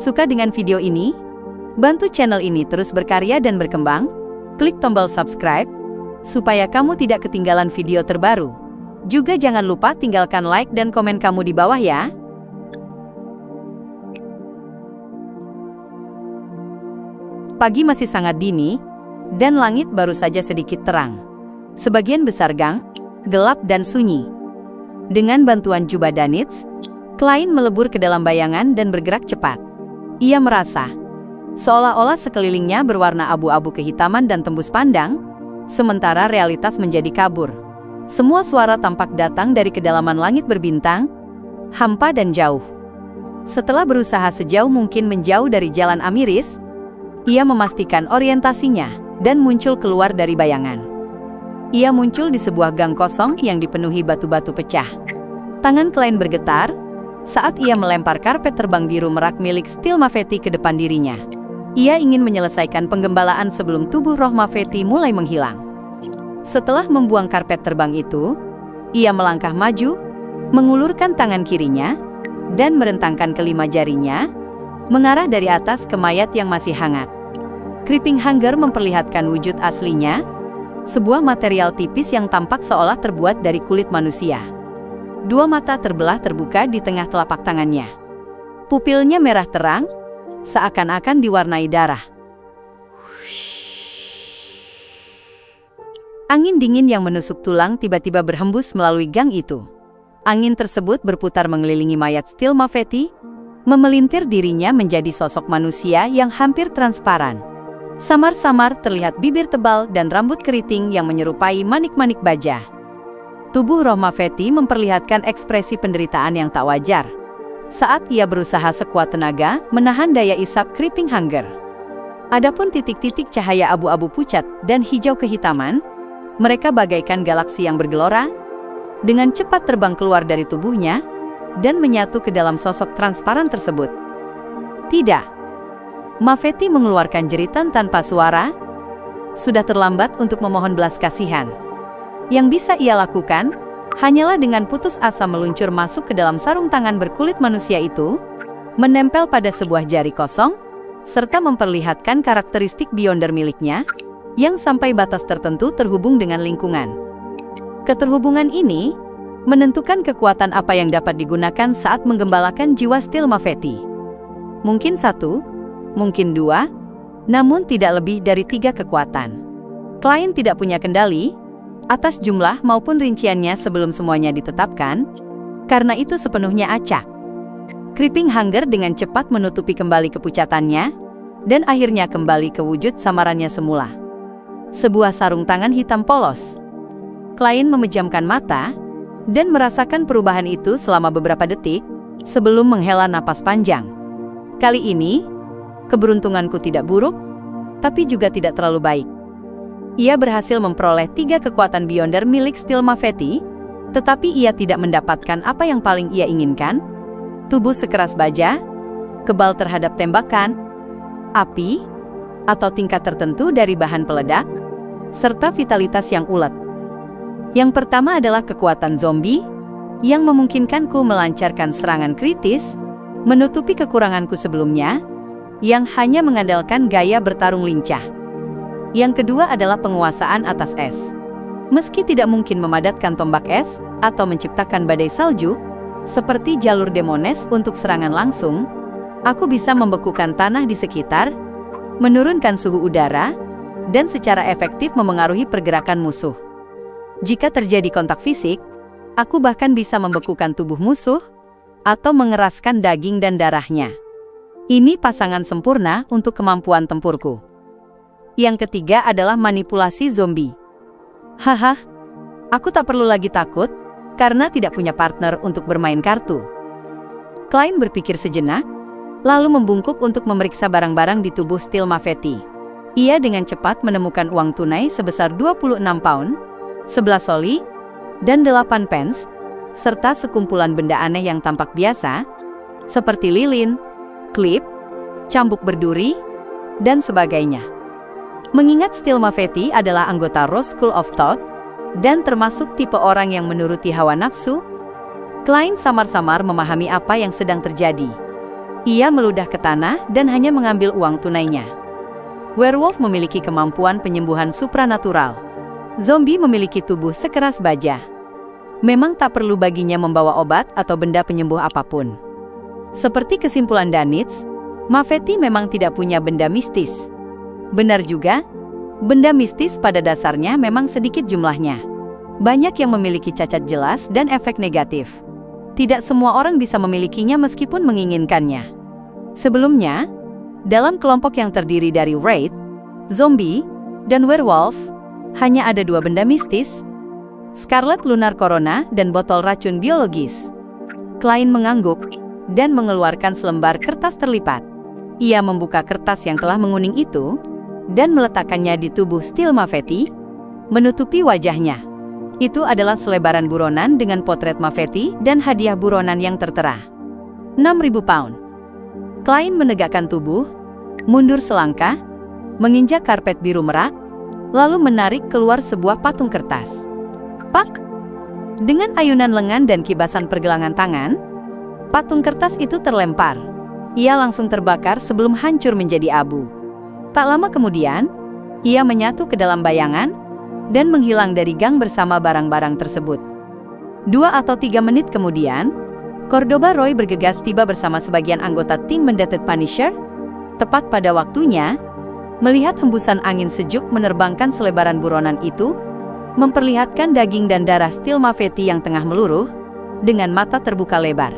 Suka dengan video ini? Bantu channel ini terus berkarya dan berkembang. Klik tombol subscribe, supaya kamu tidak ketinggalan video terbaru. Juga jangan lupa tinggalkan like dan komen kamu di bawah ya. Pagi masih sangat dini, dan langit baru saja sedikit terang. Sebagian besar gang, gelap dan sunyi. Dengan bantuan jubah Danitz, Klein melebur ke dalam bayangan dan bergerak cepat. Ia merasa, seolah-olah sekelilingnya berwarna abu-abu kehitaman dan tembus pandang, sementara realitas menjadi kabur. Semua suara tampak datang dari kedalaman langit berbintang, hampa dan jauh. Setelah berusaha sejauh mungkin menjauh dari jalan Amiris, ia memastikan orientasinya dan muncul keluar dari bayangan. Ia muncul di sebuah gang kosong yang dipenuhi batu-batu pecah. Tangan Klein bergetar saat ia melempar karpet terbang biru merak milik Steel Mafety ke depan dirinya. Ia ingin menyelesaikan penggembalaan sebelum tubuh roh Mafety mulai menghilang. Setelah membuang karpet terbang itu, ia melangkah maju, mengulurkan tangan kirinya, dan merentangkan kelima jarinya, mengarah dari atas ke mayat yang masih hangat. Creeping Hanger memperlihatkan wujud aslinya, sebuah material tipis yang tampak seolah terbuat dari kulit manusia. Dua mata terbelah terbuka di tengah telapak tangannya. Pupilnya merah terang, seakan-akan diwarnai darah. Angin dingin yang menusuk tulang tiba-tiba berhembus melalui gang itu. Angin tersebut berputar mengelilingi mayat Steel Mafety, memelintir dirinya menjadi sosok manusia yang hampir transparan. Samar-samar terlihat bibir tebal dan rambut keriting yang menyerupai manik-manik baja. Tubuh roh Mafety memperlihatkan ekspresi penderitaan yang tak wajar saat ia berusaha sekuat tenaga menahan daya isap Creeping Hanger. Adapun titik-titik cahaya abu-abu pucat dan hijau kehitaman, mereka bagaikan galaksi yang bergelora, dengan cepat terbang keluar dari tubuhnya dan menyatu ke dalam sosok transparan tersebut. Tidak. Mafety mengeluarkan jeritan tanpa suara. Sudah terlambat untuk memohon belas kasihan. Yang bisa ia lakukan, hanyalah dengan putus asa meluncur masuk ke dalam sarung tangan berkulit manusia itu, menempel pada sebuah jari kosong, serta memperlihatkan karakteristik Beyonder miliknya, yang sampai batas tertentu terhubung dengan lingkungan. Keterhubungan ini menentukan kekuatan apa yang dapat digunakan saat menggembalakan jiwa Steel Mafety. Mungkin 1, mungkin 2, namun tidak lebih dari 3 kekuatan. Klein tidak punya kendali atas jumlah maupun rinciannya sebelum semuanya ditetapkan, karena itu sepenuhnya acak. Creeping Hanger dengan cepat menutupi kembali kepucatannya, dan akhirnya kembali ke wujud samarannya semula. Sebuah sarung tangan hitam polos. Klein memejamkan mata, dan merasakan perubahan itu selama beberapa detik, sebelum menghela napas panjang. Kali ini, keberuntunganku tidak buruk, tapi juga tidak terlalu baik. Ia berhasil memperoleh 3 kekuatan Beyonder milik Steel Mafety, tetapi ia tidak mendapatkan apa yang paling ia inginkan. Tubuh sekeras baja, kebal terhadap tembakan, api, atau tingkat tertentu dari bahan peledak, serta vitalitas yang ulet. Yang pertama adalah kekuatan zombie, yang memungkinkanku melancarkan serangan kritis, menutupi kekuranganku sebelumnya, yang hanya mengandalkan gaya bertarung lincah. Yang kedua adalah penguasaan atas es. Meski tidak mungkin memadatkan tombak es, atau menciptakan badai salju, seperti jalur demones untuk serangan langsung, aku bisa membekukan tanah di sekitar, menurunkan suhu udara, dan secara efektif memengaruhi pergerakan musuh. Jika terjadi kontak fisik, aku bahkan bisa membekukan tubuh musuh, atau mengeraskan daging dan darahnya. Ini pasangan sempurna untuk kemampuan tempurku. Yang ketiga adalah manipulasi zombie. Haha, aku tak perlu lagi takut, karena tidak punya partner untuk bermain kartu. Klein berpikir sejenak, lalu membungkuk untuk memeriksa barang-barang di tubuh Steel Mafety. Ia dengan cepat menemukan uang tunai sebesar 26 pound, 11 soli, dan 8 pence, serta sekumpulan benda aneh yang tampak biasa, seperti lilin, klip, cambuk berduri, dan sebagainya. Mengingat Steel Mafety adalah anggota Rose School of Thought, dan termasuk tipe orang yang menuruti hawa nafsu, Klein samar-samar memahami apa yang sedang terjadi. Ia meludah ke tanah dan hanya mengambil uang tunainya. Werewolf memiliki kemampuan penyembuhan supranatural. Zombie memiliki tubuh sekeras baja. Memang tak perlu baginya membawa obat atau benda penyembuh apapun. Seperti kesimpulan Danitz, Mafety memang tidak punya benda mistis. Benar juga, benda mistis pada dasarnya memang sedikit jumlahnya. Banyak yang memiliki cacat jelas dan efek negatif. Tidak semua orang bisa memilikinya meskipun menginginkannya. Sebelumnya, dalam kelompok yang terdiri dari wraith, zombie, dan werewolf, hanya ada 2 benda mistis, Scarlet Lunar Corona dan botol racun biologis. Klein mengangguk dan mengeluarkan selembar kertas terlipat. Ia membuka kertas yang telah menguning itu dan meletakkannya di tubuh Steel Mafety, menutupi wajahnya. Itu adalah selebaran buronan dengan potret Mafety dan hadiah buronan yang tertera. 6.000 pound. Klein menegakkan tubuh, mundur selangkah, menginjak karpet biru merak, lalu menarik keluar sebuah patung kertas. Pak! Dengan ayunan lengan dan kibasan pergelangan tangan, patung kertas itu terlempar. Ia langsung terbakar sebelum hancur menjadi abu. Tak lama kemudian, ia menyatu ke dalam bayangan dan menghilang dari gang bersama barang-barang tersebut. 2 atau 3 menit kemudian, Cordoba Roy bergegas tiba bersama sebagian anggota tim Mandated Punisher. Tepat pada waktunya, melihat hembusan angin sejuk menerbangkan selebaran buronan itu, memperlihatkan daging dan darah Steel Mafety yang tengah meluruh, dengan mata terbuka lebar.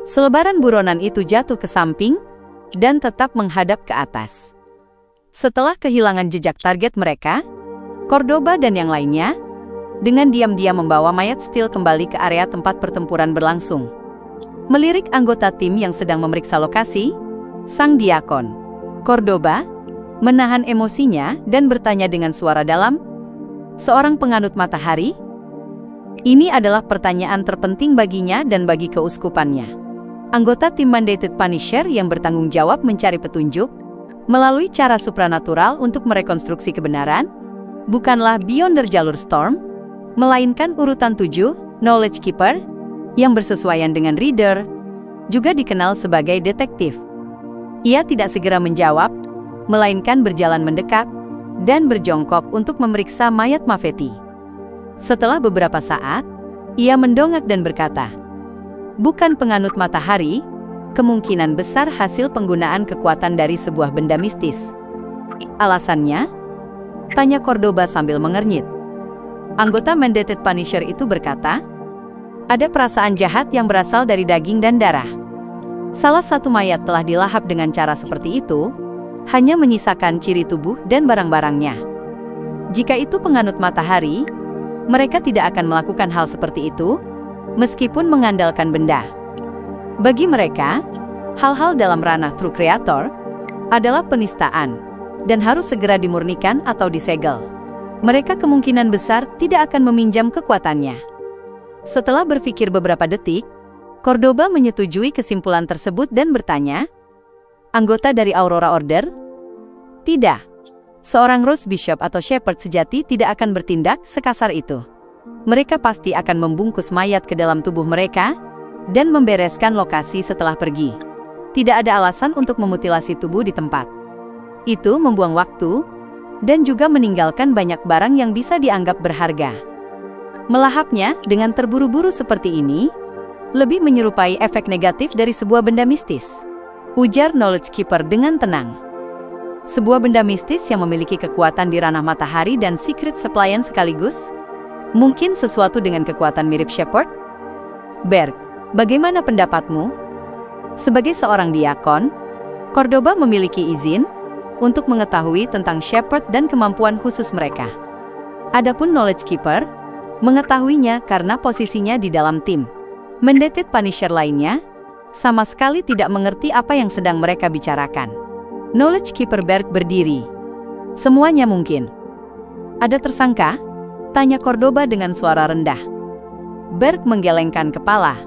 Selebaran buronan itu jatuh ke samping, dan tetap menghadap ke atas. Setelah kehilangan jejak target mereka, Cordoba dan yang lainnya, dengan diam-diam membawa mayat Steel kembali ke area tempat pertempuran berlangsung. Melirik anggota tim yang sedang memeriksa lokasi, sang diakon, Cordoba, menahan emosinya dan bertanya dengan suara dalam, "Seorang penganut matahari?" Ini adalah pertanyaan terpenting baginya dan bagi keuskupannya. Anggota tim Mandated Punisher yang bertanggung jawab mencari petunjuk, melalui cara supranatural untuk merekonstruksi kebenaran, bukanlah Beyonder jalur Storm, melainkan urutan 7, Knowledge Keeper, yang bersesuaian dengan Reader, juga dikenal sebagai detektif. Ia tidak segera menjawab, melainkan berjalan mendekat, dan berjongkok untuk memeriksa mayat Mafety. Setelah beberapa saat, ia mendongak dan berkata, "Bukan penganut matahari, kemungkinan besar hasil penggunaan kekuatan dari sebuah benda mistis." "Alasannya?" tanya Cordoba sambil mengernyit. Anggota Mandated Punisher itu berkata, "Ada perasaan jahat yang berasal dari daging dan darah. Salah satu mayat telah dilahap dengan cara seperti itu, hanya menyisakan ciri tubuh dan barang-barangnya. Jika itu penganut matahari, mereka tidak akan melakukan hal seperti itu, meskipun mengandalkan benda. Bagi mereka, hal-hal dalam ranah True Creator adalah penistaan, dan harus segera dimurnikan atau disegel. Mereka kemungkinan besar tidak akan meminjam kekuatannya." Setelah berpikir beberapa detik, Cordoba menyetujui kesimpulan tersebut dan bertanya, "Anggota dari Aurora Order?" "Tidak. Seorang Rose Bishop atau Shepherd sejati tidak akan bertindak sekasar itu. Mereka pasti akan membungkus mayat ke dalam tubuh mereka dan membereskan lokasi setelah pergi. Tidak ada alasan untuk memutilasi tubuh di tempat. Itu membuang waktu dan juga meninggalkan banyak barang yang bisa dianggap berharga. Melahapnya dengan terburu-buru seperti ini lebih menyerupai efek negatif dari sebuah benda mistis," ujar Knowledge Keeper dengan tenang. "Sebuah benda mistis yang memiliki kekuatan di ranah matahari dan secret supplian sekaligus? Mungkin sesuatu dengan kekuatan mirip Shepherd?" "Berg, bagaimana pendapatmu?" Sebagai seorang diakon, Cordoba memiliki izin untuk mengetahui tentang Shepherd dan kemampuan khusus mereka. Adapun Knowledge Keeper, mengetahuinya karena posisinya di dalam tim Mandated Punisher lainnya, sama sekali tidak mengerti apa yang sedang mereka bicarakan. Knowledge Keeper Berg berdiri. "Semuanya mungkin." "Ada tersangka?" tanya Cordoba dengan suara rendah. Berg menggelengkan kepala.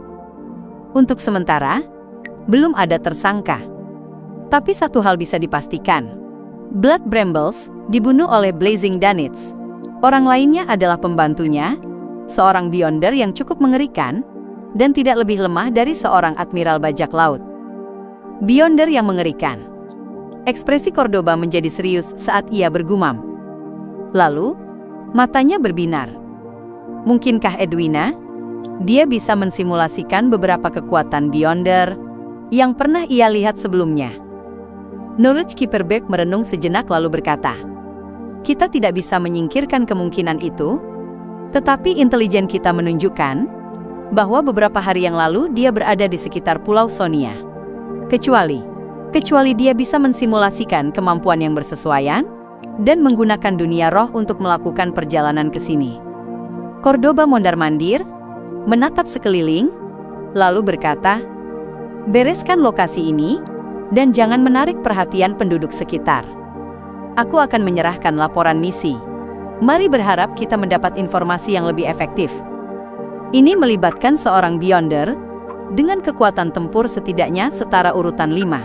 "Untuk sementara, belum ada tersangka. Tapi satu hal bisa dipastikan. Blood Brambles dibunuh oleh Blazing Danitz. Orang lainnya adalah pembantunya, seorang Beyonder yang cukup mengerikan, dan tidak lebih lemah dari seorang admiral bajak laut. Beyonder yang mengerikan. Ekspresi Cordoba menjadi serius saat ia bergumam. Lalu, matanya berbinar. Mungkinkah Edwina? Dia bisa mensimulasikan beberapa kekuatan Beyonder yang pernah ia lihat sebelumnya. Norwich Kipperbeck merenung sejenak lalu berkata, "Kita tidak bisa menyingkirkan kemungkinan itu, tetapi intelijen kita menunjukkan bahwa beberapa hari yang lalu dia berada di sekitar Pulau Sonia. Kecuali dia bisa mensimulasikan kemampuan yang bersesuaian dan menggunakan dunia roh untuk melakukan perjalanan ke sini." Cordoba mondar-mandir, menatap sekeliling, lalu berkata, "Bereskan lokasi ini, dan jangan menarik perhatian penduduk sekitar. Aku akan menyerahkan laporan misi. Mari berharap kita mendapat informasi yang lebih efektif." Ini melibatkan seorang Beyonder, dengan kekuatan tempur setidaknya setara urutan 5.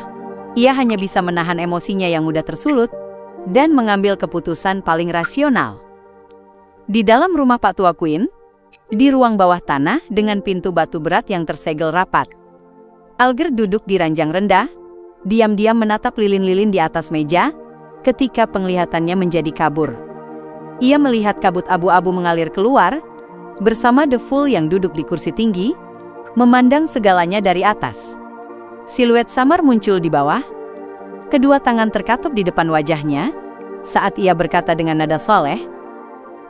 Ia hanya bisa menahan emosinya yang mudah tersulut, dan mengambil keputusan paling rasional. Di dalam rumah Pak Tua Queen, di ruang bawah tanah dengan pintu batu berat yang tersegel rapat, Alger duduk di ranjang rendah, diam-diam menatap lilin-lilin di atas meja, ketika penglihatannya menjadi kabur. Ia melihat kabut abu-abu mengalir keluar, bersama The Fool yang duduk di kursi tinggi, memandang segalanya dari atas. Siluet samar muncul di bawah, kedua tangan terkatup di depan wajahnya, saat ia berkata dengan nada soleh,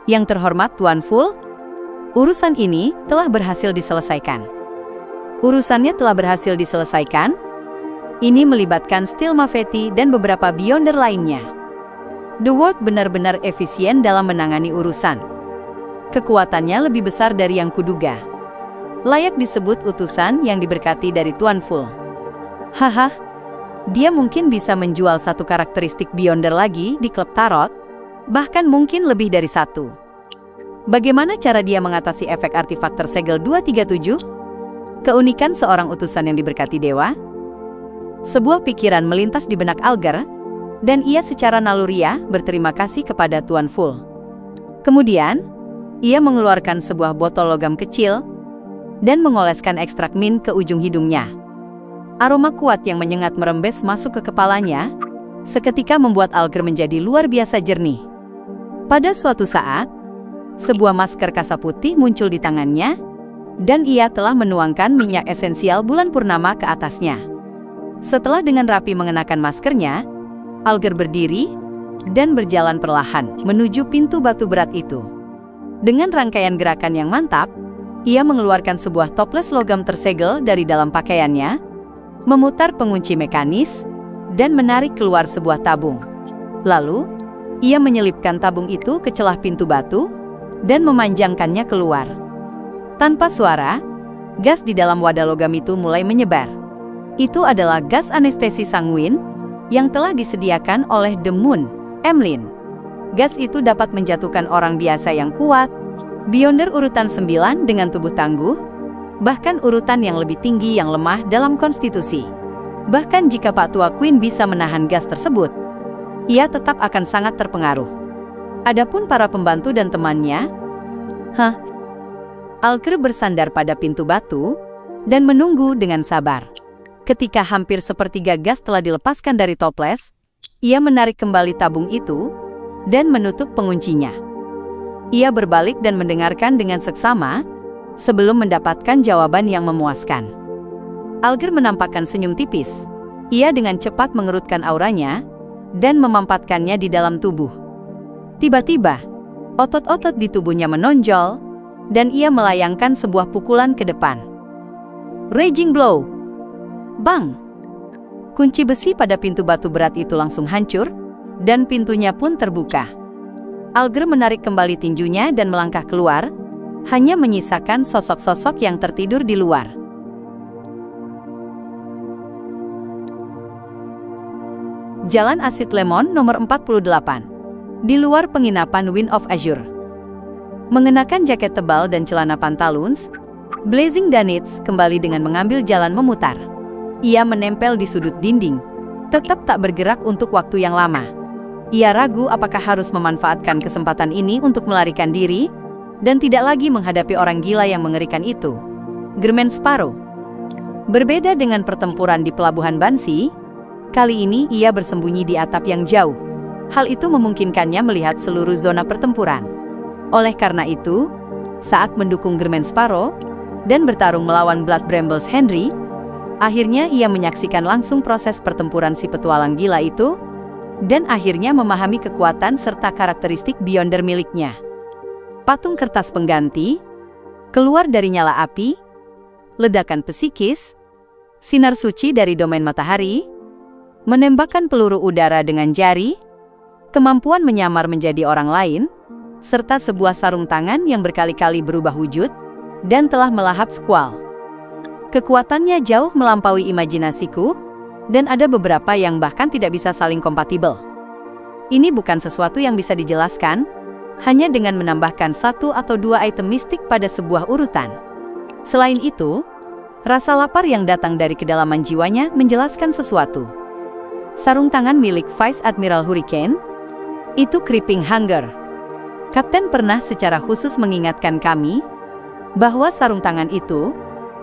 "Yang terhormat Tuan Fool, urusan ini telah berhasil diselesaikan." Urusannya telah berhasil diselesaikan? Ini melibatkan Steel Mafetti dan beberapa Beyonder lainnya. The World benar-benar efisien dalam menangani urusan. Kekuatannya lebih besar dari yang kuduga. Layak disebut utusan yang diberkati dari Tuan Fool. Haha, dia mungkin bisa menjual satu karakteristik Beyonder lagi di klub tarot, bahkan mungkin lebih dari satu. Bagaimana cara dia mengatasi efek artefak tersegel 237? Keunikan seorang utusan yang diberkati dewa? Sebuah pikiran melintas di benak Alger, dan ia secara naluriah berterima kasih kepada Tuan Fool. Kemudian, ia mengeluarkan sebuah botol logam kecil, dan mengoleskan ekstrak mint ke ujung hidungnya. Aroma kuat yang menyengat merembes masuk ke kepalanya, seketika membuat Alger menjadi luar biasa jernih. Pada suatu saat, sebuah masker kasa putih muncul di tangannya, dan ia telah menuangkan minyak esensial bulan purnama ke atasnya. Setelah dengan rapi mengenakan maskernya, Alger berdiri dan berjalan perlahan menuju pintu batu berat itu. Dengan rangkaian gerakan yang mantap, ia mengeluarkan sebuah toples logam tersegel dari dalam pakaiannya, memutar pengunci mekanis, dan menarik keluar sebuah tabung. Lalu, ia menyelipkan tabung itu ke celah pintu batu, dan memanjangkannya keluar. Tanpa suara, gas di dalam wadah logam itu mulai menyebar. Itu adalah gas anestesi sanguin yang telah disediakan oleh The Moon, Emlyn. Gas itu dapat menjatuhkan orang biasa yang kuat, Beyonder urutan 9 dengan tubuh tangguh, bahkan urutan yang lebih tinggi yang lemah dalam konstitusi. Bahkan jika Pak Tua Queen bisa menahan gas tersebut, ia tetap akan sangat terpengaruh. Adapun para pembantu dan temannya, Alger bersandar pada pintu batu dan menunggu dengan sabar. Ketika hampir sepertiga gas telah dilepaskan dari toples, ia menarik kembali tabung itu dan menutup penguncinya. Ia berbalik dan mendengarkan dengan seksama sebelum mendapatkan jawaban yang memuaskan. Alger menampakkan senyum tipis. Ia dengan cepat mengerutkan auranya dan memampatkannya di dalam tubuh. Tiba-tiba, otot-otot di tubuhnya menonjol, dan ia melayangkan sebuah pukulan ke depan. Raging blow! Bang! Kunci besi pada pintu batu berat itu langsung hancur, dan pintunya pun terbuka. Alger menarik kembali tinjunya dan melangkah keluar, hanya menyisakan sosok-sosok yang tertidur di luar. Jalan Asid Lemon nomor 48. Di luar penginapan Wind of Azure. Mengenakan jaket tebal dan celana pantaloons, Blazing Danitz kembali dengan mengambil jalan memutar. Ia menempel di sudut dinding, tetap tak bergerak untuk waktu yang lama. Ia ragu apakah harus memanfaatkan kesempatan ini untuk melarikan diri, dan tidak lagi menghadapi orang gila yang mengerikan itu. Germain Sparrow. Berbeda dengan pertempuran di pelabuhan Bansi, kali ini ia bersembunyi di atap yang jauh. Hal itu memungkinkannya melihat seluruh zona pertempuran. Oleh karena itu, saat mendukung Germain Sparrow dan bertarung melawan Blood Brambles Henry, akhirnya ia menyaksikan langsung proses pertempuran si petualang gila itu, dan akhirnya memahami kekuatan serta karakteristik Beyonder miliknya. Patung kertas pengganti, keluar dari nyala api, ledakan psikis, sinar suci dari domain matahari, menembakkan peluru udara dengan jari, kemampuan menyamar menjadi orang lain, serta sebuah sarung tangan yang berkali-kali berubah wujud, dan telah melahap Squall. Kekuatannya jauh melampaui imajinasiku, dan ada beberapa yang bahkan tidak bisa saling kompatibel. Ini bukan sesuatu yang bisa dijelaskan, hanya dengan menambahkan satu atau dua item mistik pada sebuah urutan. Selain itu, rasa lapar yang datang dari kedalaman jiwanya menjelaskan sesuatu. Sarung tangan milik Vice Admiral Hurricane, itu Creeping Hunger. Kapten pernah secara khusus mengingatkan kami, bahwa sarung tangan itu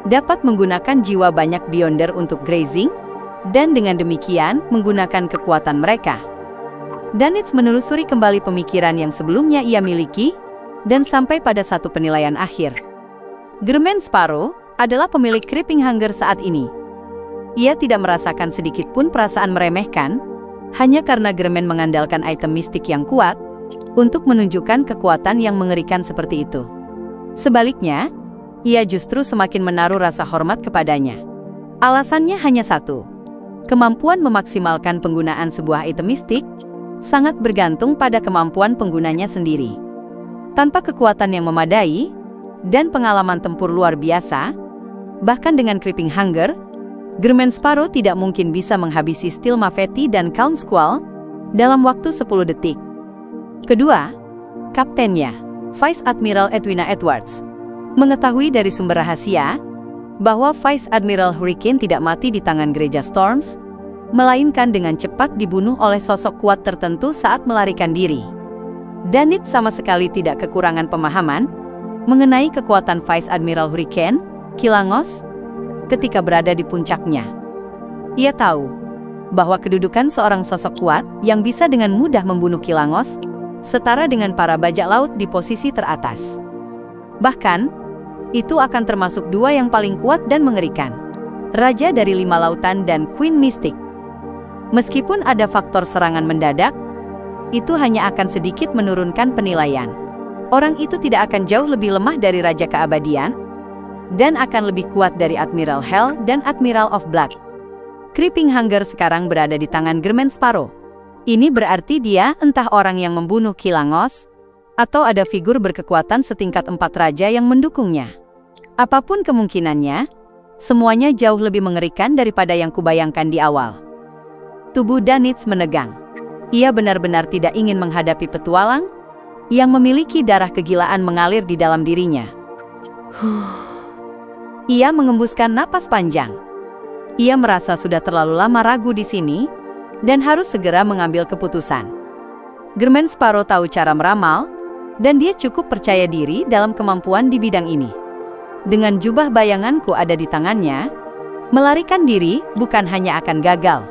dapat menggunakan jiwa banyak Beyonder untuk grazing, dan dengan demikian menggunakan kekuatan mereka. Danitz menelusuri kembali pemikiran yang sebelumnya ia miliki, dan sampai pada satu penilaian akhir. Germain Sparrow adalah pemilik Creeping Hunger saat ini. Ia tidak merasakan sedikit pun perasaan meremehkan, hanya karena Germain mengandalkan item mistik yang kuat, untuk menunjukkan kekuatan yang mengerikan seperti itu. Sebaliknya, ia justru semakin menaruh rasa hormat kepadanya. Alasannya hanya satu. Kemampuan memaksimalkan penggunaan sebuah item mistik sangat bergantung pada kemampuan penggunanya sendiri. Tanpa kekuatan yang memadai dan pengalaman tempur luar biasa, bahkan dengan Creeping Hunger, Germain Sparrow tidak mungkin bisa menghabisi Steel Mafetti dan Count Squall dalam waktu 10 detik. Kedua, kaptennya, Vice Admiral Edwina Edwards, mengetahui dari sumber rahasia bahwa Vice Admiral Hurricane tidak mati di tangan Gereja Storms, melainkan dengan cepat dibunuh oleh sosok kuat tertentu saat melarikan diri. Danitz sama sekali tidak kekurangan pemahaman mengenai kekuatan Vice Admiral Hurricane, Kilangos, ketika berada di puncaknya. Ia tahu bahwa kedudukan seorang sosok kuat yang bisa dengan mudah membunuh Kilangos setara dengan para bajak laut di posisi teratas. Bahkan, itu akan termasuk dua yang paling kuat dan mengerikan, Raja dari Lima Lautan dan Queen Mystic. Meskipun ada faktor serangan mendadak, itu hanya akan sedikit menurunkan penilaian. Orang itu tidak akan jauh lebih lemah dari Raja Keabadian, dan akan lebih kuat dari Admiral Hell dan Admiral of Blood. Creeping Hunger sekarang berada di tangan Germain Sparrow. Ini berarti dia entah orang yang membunuh Kilangos, atau ada figur berkekuatan setingkat 4 raja yang mendukungnya. Apapun kemungkinannya, semuanya jauh lebih mengerikan daripada yang kubayangkan di awal. Tubuh Danitz menegang. Ia benar-benar tidak ingin menghadapi petualang yang memiliki darah kegilaan mengalir di dalam dirinya. Ia mengembuskan napas panjang. Ia merasa sudah terlalu lama ragu di sini, dan harus segera mengambil keputusan. Germain Sparrow tahu cara meramal, dan dia cukup percaya diri dalam kemampuan di bidang ini. Dengan jubah bayanganku ada di tangannya, melarikan diri bukan hanya akan gagal,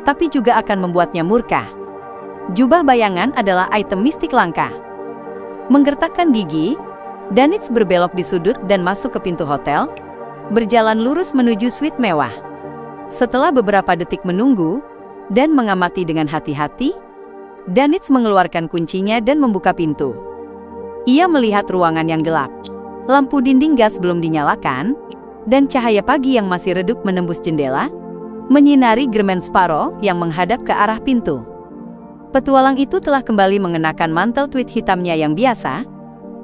tapi juga akan membuatnya murka. Jubah bayangan adalah item mistik langka. Menggertakkan gigi, Danitz berbelok di sudut dan masuk ke pintu hotel, berjalan lurus menuju suite mewah. Setelah beberapa detik menunggu, dan mengamati dengan hati-hati, Danitz mengeluarkan kuncinya dan membuka pintu. Ia melihat ruangan yang gelap. Lampu dinding gas belum dinyalakan, dan cahaya pagi yang masih redup menembus jendela, menyinari Germain Sparrow yang menghadap ke arah pintu. Petualang itu telah kembali mengenakan mantel tweed hitamnya yang biasa,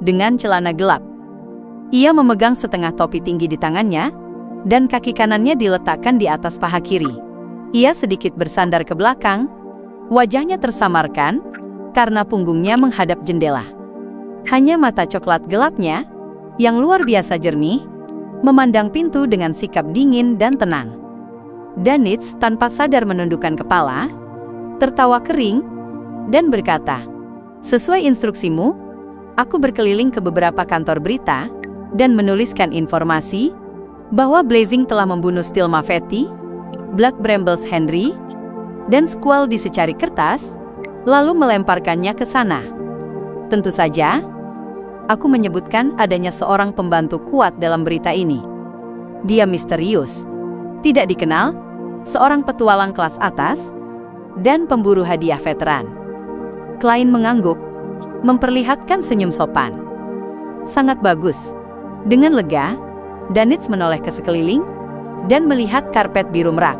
dengan celana gelap. Ia memegang setengah topi tinggi di tangannya, dan kaki kanannya diletakkan di atas paha kiri. Ia sedikit bersandar ke belakang, wajahnya tersamarkan, karena punggungnya menghadap jendela. Hanya mata coklat gelapnya, yang luar biasa jernih, memandang pintu dengan sikap dingin dan tenang. Danitz tanpa sadar menundukkan kepala, tertawa kering, dan berkata, "Sesuai instruksimu, aku berkeliling ke beberapa kantor berita, dan menuliskan informasi, bahwa Blazing telah membunuh Steel Mafetti, Blood Brambles Henry, dan Squall di secari kertas, lalu melemparkannya ke sana. Tentu saja, aku menyebutkan adanya seorang pembantu kuat dalam berita ini. Dia misterius, tidak dikenal, seorang petualang kelas atas, dan pemburu hadiah veteran. Klein mengangguk, memperlihatkan senyum sopan. Sangat bagus. Dengan lega, Danitz menoleh ke sekeliling dan melihat karpet biru merak.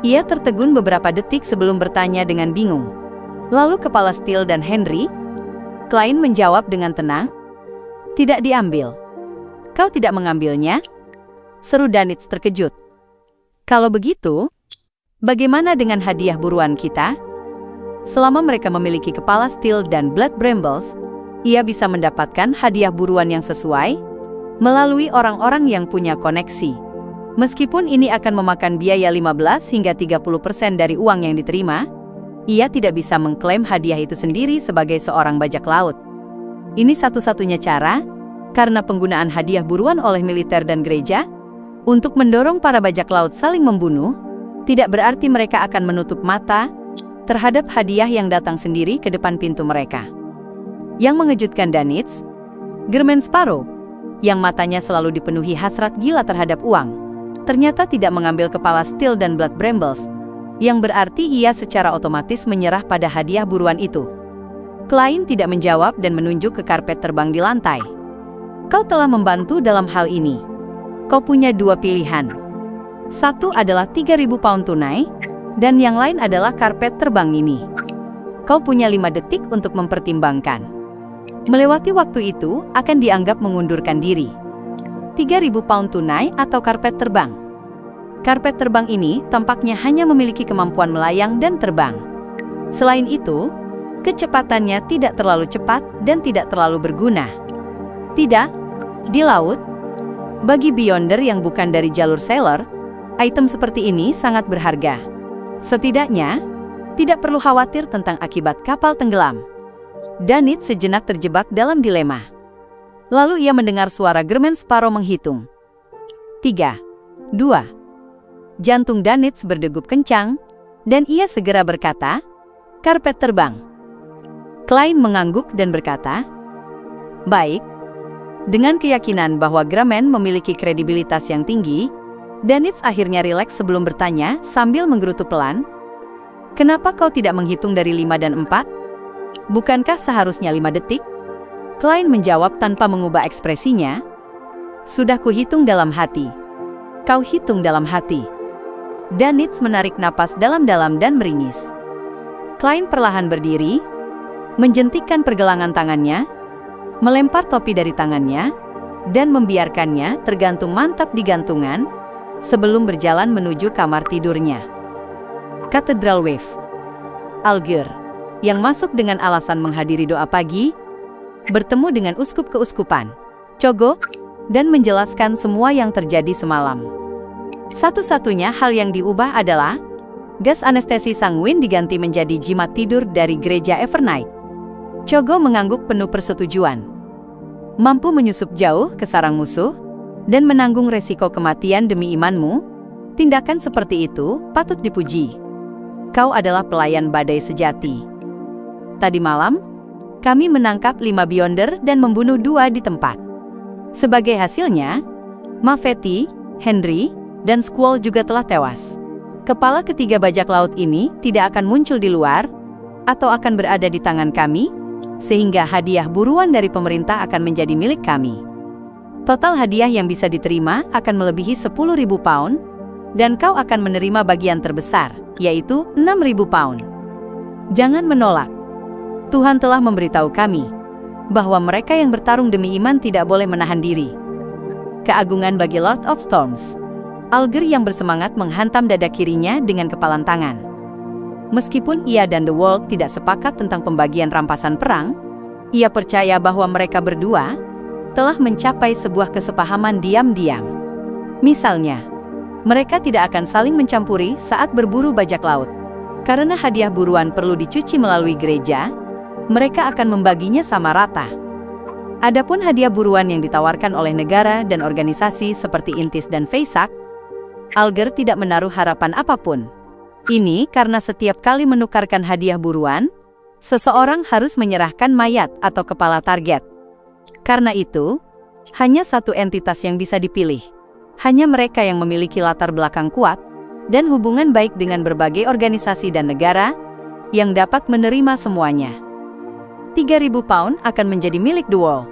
Ia tertegun beberapa detik sebelum bertanya dengan bingung. Lalu kepala Steel dan Henry? Klein menjawab dengan tenang, "Tidak diambil." "Kau tidak mengambilnya?" seru Danitz terkejut. "Kalau begitu, bagaimana dengan hadiah buruan kita?" Selama mereka memiliki kepala Steel dan Blood Brambles, ia bisa mendapatkan hadiah buruan yang sesuai melalui orang-orang yang punya koneksi. Meskipun ini akan memakan biaya 15 hingga 30% dari uang yang diterima, ia tidak bisa mengklaim hadiah itu sendiri sebagai seorang bajak laut. Ini satu-satunya cara, karena penggunaan hadiah buruan oleh militer dan gereja untuk mendorong para bajak laut saling membunuh, tidak berarti mereka akan menutup mata terhadap hadiah yang datang sendiri ke depan pintu mereka. Yang mengejutkan Danitz, Germain Sparrow, yang matanya selalu dipenuhi hasrat gila terhadap uang, ternyata tidak mengambil kepala Steel dan Blood Brambles, yang berarti ia secara otomatis menyerah pada hadiah buruan itu. Klein tidak menjawab dan menunjuk ke karpet terbang di lantai. "Kau telah membantu dalam hal ini. Kau punya dua pilihan. Satu adalah 3.000 pound tunai, dan yang lain adalah karpet terbang ini. Kau punya 5 detik untuk mempertimbangkan. Melewati waktu itu akan dianggap mengundurkan diri. 3.000 pound tunai atau karpet terbang. Karpet terbang ini tampaknya hanya memiliki kemampuan melayang dan terbang. Selain itu, kecepatannya tidak terlalu cepat dan tidak terlalu berguna. Tidak, di laut, bagi Beyonder yang bukan dari jalur sailor, item seperti ini sangat berharga. Setidaknya, tidak perlu khawatir tentang akibat kapal tenggelam." Danitz sejenak terjebak dalam dilema. Lalu ia mendengar suara Germain Sparrow menghitung. 3, 2. Jantung Danitz berdegup kencang, dan ia segera berkata, "Karpet terbang." Klein mengangguk dan berkata, "Baik." Dengan keyakinan bahwa Germain memiliki kredibilitas yang tinggi, Danitz akhirnya rileks sebelum bertanya sambil menggerutu pelan, "Kenapa kau tidak menghitung dari 5 dan 4? Bukankah seharusnya 5 detik?" Klein menjawab tanpa mengubah ekspresinya, "Sudah kuhitung dalam hati." "Kau hitung dalam hati." Danitz menarik napas dalam-dalam dan meringis. Klein perlahan berdiri, menjentikkan pergelangan tangannya, melempar topi dari tangannya, dan membiarkannya tergantung mantap di gantungan, sebelum berjalan menuju kamar tidurnya. Cathedral Wave. Alger, yang masuk dengan alasan menghadiri doa pagi, bertemu dengan uskup keuskupan, Chogo, dan menjelaskan semua yang terjadi semalam. Satu-satunya hal yang diubah adalah, gas anestesi sanguin diganti menjadi jimat tidur dari gereja Evernight. Chogo mengangguk penuh persetujuan. "Mampu menyusup jauh ke sarang musuh, dan menanggung resiko kematian demi imanmu, tindakan seperti itu patut dipuji. Kau adalah pelayan badai sejati. Tadi malam, kami menangkap 5 Beyonder dan membunuh 2 di tempat. Sebagai hasilnya, Mafetti, Henry, dan Squall juga telah tewas. Kepala ketiga bajak laut ini tidak akan muncul di luar, atau akan berada di tangan kami, sehingga hadiah buruan dari pemerintah akan menjadi milik kami. Total hadiah yang bisa diterima akan melebihi 10.000 pound, dan kau akan menerima bagian terbesar, yaitu 6.000 pound. Jangan menolak. Tuhan telah memberitahu kami bahwa mereka yang bertarung demi iman tidak boleh menahan diri. Keagungan bagi Lord of Storms. Alger yang bersemangat menghantam dada kirinya dengan kepalan tangan. Meskipun ia dan The World tidak sepakat tentang pembagian rampasan perang, ia percaya bahwa mereka berdua telah mencapai sebuah kesepahaman diam-diam. Misalnya, mereka tidak akan saling mencampuri saat berburu bajak laut. Karena hadiah buruan perlu dicuci melalui gereja, mereka akan membaginya sama rata. Adapun hadiah buruan yang ditawarkan oleh negara dan organisasi seperti Intis dan Feisak, Alger tidak menaruh harapan apapun. Ini karena setiap kali menukarkan hadiah buruan, seseorang harus menyerahkan mayat atau kepala target. Karena itu, hanya satu entitas yang bisa dipilih. Hanya mereka yang memiliki latar belakang kuat dan hubungan baik dengan berbagai organisasi dan negara yang dapat menerima semuanya. 3.000 pound akan menjadi milik The Wall.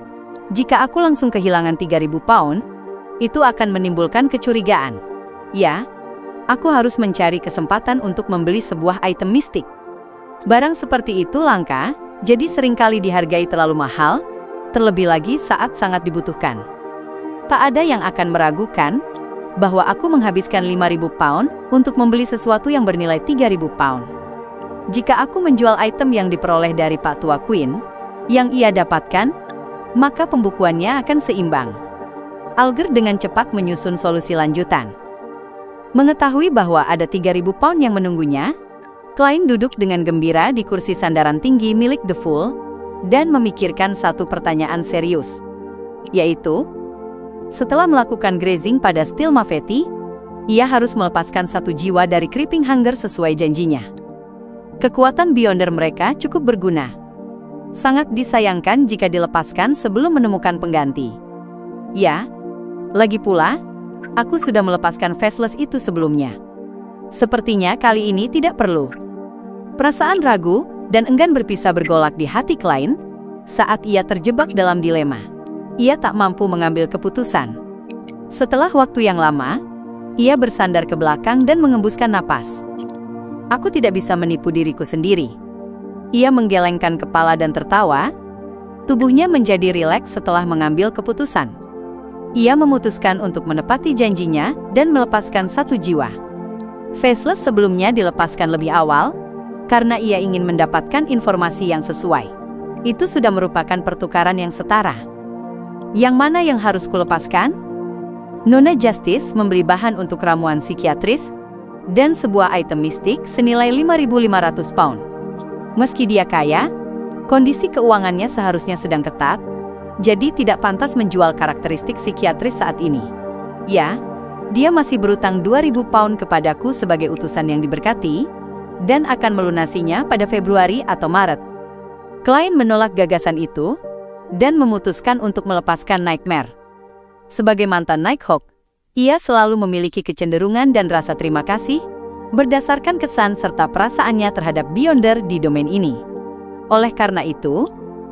Jika aku langsung kehilangan 3.000 pound, itu akan menimbulkan kecurigaan. Ya, aku harus mencari kesempatan untuk membeli sebuah item mistik. Barang seperti itu langka, jadi seringkali dihargai terlalu mahal, terlebih lagi saat sangat dibutuhkan. Tak ada yang akan meragukan bahwa aku menghabiskan 5.000 pound untuk membeli sesuatu yang bernilai 3.000 pound. Jika aku menjual item yang diperoleh dari Pak Tua Queen, yang ia dapatkan, maka pembukuannya akan seimbang. Alger dengan cepat menyusun solusi lanjutan. Mengetahui bahwa ada 3.000 pound yang menunggunya, Klein duduk dengan gembira di kursi sandaran tinggi milik The Fool dan memikirkan satu pertanyaan serius, yaitu, setelah melakukan grazing pada Steel Mafetti, ia harus melepaskan satu jiwa dari Creeping Hunger sesuai janjinya. Kekuatan Beyonder mereka cukup berguna. Sangat disayangkan jika dilepaskan sebelum menemukan pengganti. Ya, lagi pula, aku sudah melepaskan Faceless itu sebelumnya. Sepertinya kali ini tidak perlu. Perasaan ragu dan enggan berpisah bergolak di hati Klein saat ia terjebak dalam dilema. Ia tak mampu mengambil keputusan. Setelah waktu yang lama, ia bersandar ke belakang dan mengembuskan napas. Aku tidak bisa menipu diriku sendiri. Ia menggelengkan kepala dan tertawa. Tubuhnya menjadi rileks setelah mengambil keputusan. Ia memutuskan untuk menepati janjinya dan melepaskan satu jiwa. Faceless sebelumnya dilepaskan lebih awal, karena ia ingin mendapatkan informasi yang sesuai. Itu sudah merupakan pertukaran yang setara. Yang mana yang harus kulepaskan? Nona Justice membeli bahan untuk ramuan psikiatris dan sebuah item mistik senilai 5.500 pound. Meski dia kaya, kondisi keuangannya seharusnya sedang ketat, jadi tidak pantas menjual karakteristik psikiatris saat ini. Ya, dia masih berutang 2.000 pound kepadaku sebagai utusan yang diberkati, dan akan melunasinya pada Februari atau Maret. Klein menolak gagasan itu, dan memutuskan untuk melepaskan Nightmare. Sebagai mantan Nighthawk, ia selalu memiliki kecenderungan dan rasa terima kasih, berdasarkan kesan serta perasaannya terhadap Beyonder di domain ini. Oleh karena itu,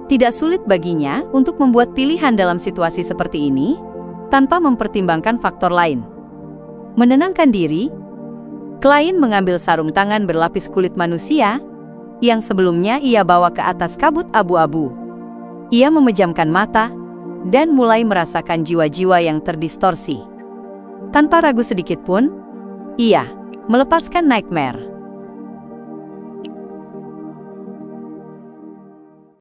tidak sulit baginya untuk membuat pilihan dalam situasi seperti ini, tanpa mempertimbangkan faktor lain. Menenangkan diri, Klein mengambil sarung tangan berlapis kulit manusia, yang sebelumnya ia bawa ke atas kabut abu-abu. Ia memejamkan mata, dan mulai merasakan jiwa-jiwa yang terdistorsi. Tanpa ragu sedikit pun, ia melepaskan Nightmare.